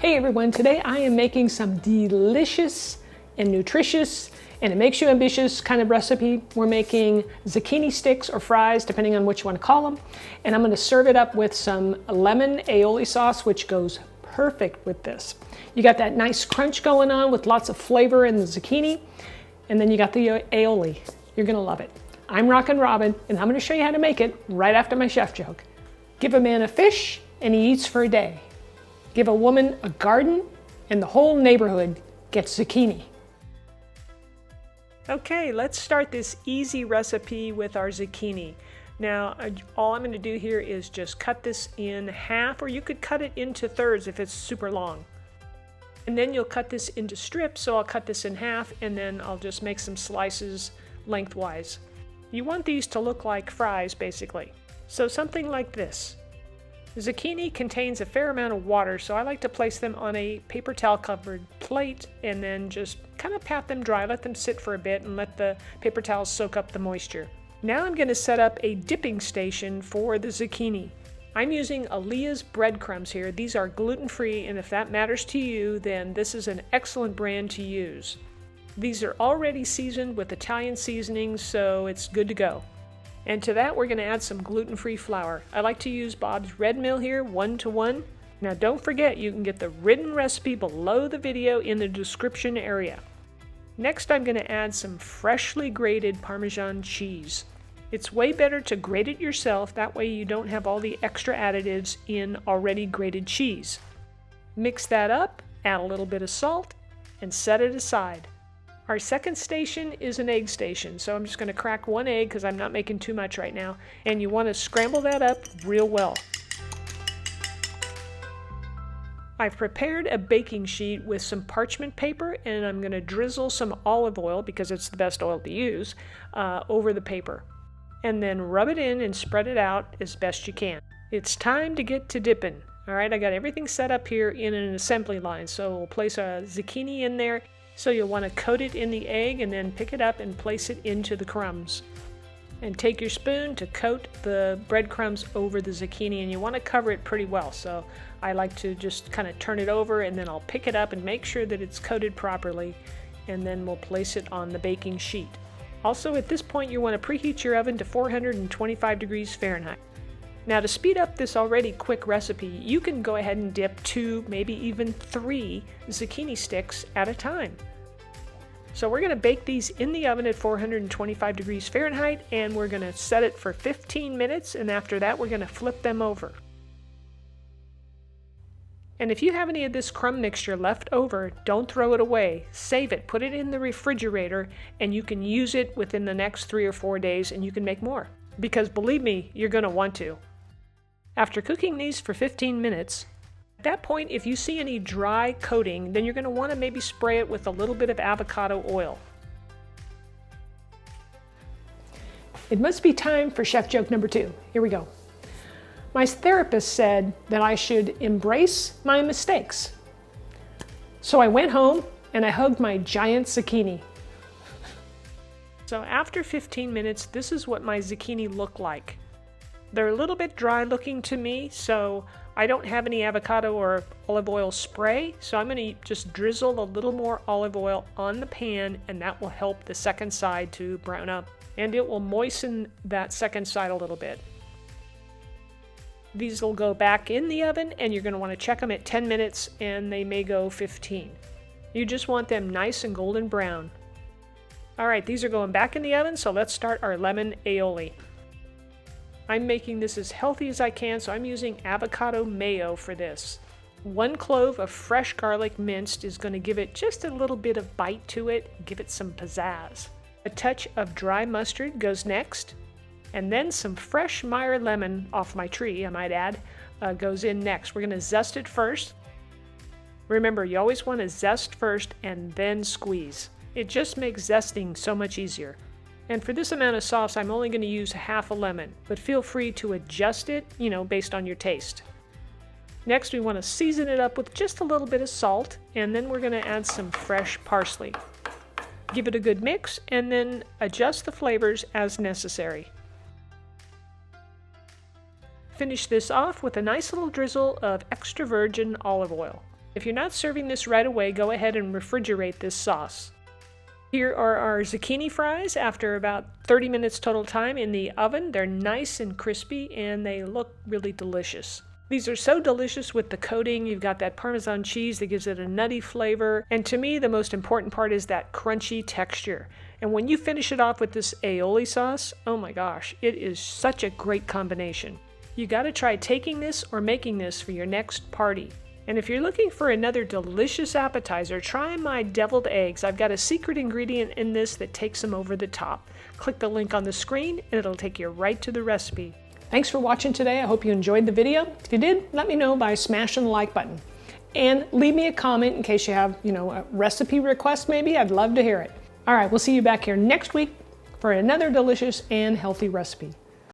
Hey everyone, today I am making some delicious and nutritious and it makes you ambitious kind of recipe. We're making zucchini sticks or fries, depending on what you want to call them. And I'm going to serve it up with some lemon aioli sauce, which goes perfect with this. You got that nice crunch going on with lots of flavor in the zucchini. And then you got the aioli. You're going to love it. I'm Rockin' Robin, and I'm going to show you how to make it right after my chef joke. Give a man a fish, and he eats for a day. Give a woman a garden, and the whole neighborhood gets zucchini. Okay, let's start this easy recipe with our zucchini. Now, all I'm going to do here is just cut this in half, or you could cut it into thirds if it's super long. And then you'll cut this into strips, so I'll cut this in half, and then I'll just make some slices lengthwise. You want these to look like fries, basically. So something like this. Zucchini contains a fair amount of water, so I like to place them on a paper towel covered plate and then just kind of pat them dry, let them sit for a bit and let the paper towels soak up the moisture. Now I'm going to set up a dipping station for the zucchini. I'm using Aleia's breadcrumbs here. These are gluten-free, and if that matters to you, then this is an excellent brand to use. These are already seasoned with Italian seasonings, so it's good to go. And to that, we're going to add some gluten-free flour. I like to use Bob's Red Mill here, 1-to-1. Now don't forget, you can get the written recipe below the video in the description area. Next, I'm going to add some freshly grated Parmesan cheese. It's way better to grate it yourself, that way you don't have all the extra additives in already grated cheese. Mix that up, add a little bit of salt, and set it aside. Our second station is an egg station, so I'm just going to crack one egg because I'm not making too much right now, and you want to scramble that up real well. I've prepared a baking sheet with some parchment paper, and I'm going to drizzle some olive oil, because it's the best oil to use, over the paper. And then rub it in and spread it out as best you can. It's time to get to dipping. Alright, I got everything set up here in an assembly line, so we'll place a zucchini in there. So you'll want to coat it in the egg and then pick it up and place it into the crumbs. And take your spoon to coat the breadcrumbs over the zucchini, and you want to cover it pretty well. So I like to just kind of turn it over, and then I'll pick it up and make sure that it's coated properly, and then we'll place it on the baking sheet. Also, at this point, you want to preheat your oven to 425 degrees Fahrenheit. Now, to speed up this already quick recipe, you can go ahead and dip 2, maybe even 3 zucchini sticks at a time. So we're going to bake these in the oven at 425 degrees Fahrenheit, and we're going to set it for 15 minutes, and after that we're going to flip them over. And if you have any of this crumb mixture left over, don't throw it away. Save it, put it in the refrigerator, and you can use it within the next 3 or 4 days, and you can make more. Because believe me, you're going to want to. After cooking these for 15 minutes, at that point, if you see any dry coating, then you're going to want to maybe spray it with a little bit of avocado oil. It must be time for chef joke number 2. Here we go. My therapist said that I should embrace my mistakes. So I went home and I hugged my giant zucchini. So after 15 minutes, this is what my zucchini look like. They're a little bit dry looking to me, so I don't have any avocado or olive oil spray, so I'm going to just drizzle a little more olive oil on the pan, and that will help the second side to brown up, and it will moisten that second side a little bit. These will go back in the oven, and you're going to want to check them at 10 minutes, and they may go 15. You just want them nice and golden brown. Alright, these are going back in the oven, so let's start our lemon aioli. I'm making this as healthy as I can, so I'm using avocado mayo for this. 1 clove of fresh garlic minced is going to give it just a little bit of bite to it, give it some pizzazz. A touch of dry mustard goes next, and then some fresh Meyer lemon off my tree, I might add, goes in next. We're going to zest it first. Remember, you always want to zest first and then squeeze. It just makes zesting so much easier. And for this amount of sauce, I'm only going to use half a lemon, but feel free to adjust it, based on your taste. Next, we want to season it up with just a little bit of salt, and then we're going to add some fresh parsley. Give it a good mix, and then adjust the flavors as necessary. Finish this off with a nice little drizzle of extra virgin olive oil. If you're not serving this right away, go ahead and refrigerate this sauce. Here are our zucchini fries after about 30 minutes total time in the oven. They're nice and crispy and they look really delicious. These are so delicious with the coating. You've got that Parmesan cheese that gives it a nutty flavor. And to me, the most important part is that crunchy texture. And when you finish it off with this aioli sauce, oh my gosh, it is such a great combination. You got to try taking this or making this for your next party. And if you're looking for another delicious appetizer, try my deviled eggs. I've got a secret ingredient in this that takes them over the top. Click the link on the screen and it'll take you right to the recipe. Thanks for watching today. I hope you enjoyed the video. If you did, let me know by smashing the like button. And leave me a comment in case you have, a recipe request maybe. I'd love to hear it. All right, we'll see you back here next week for another delicious and healthy recipe.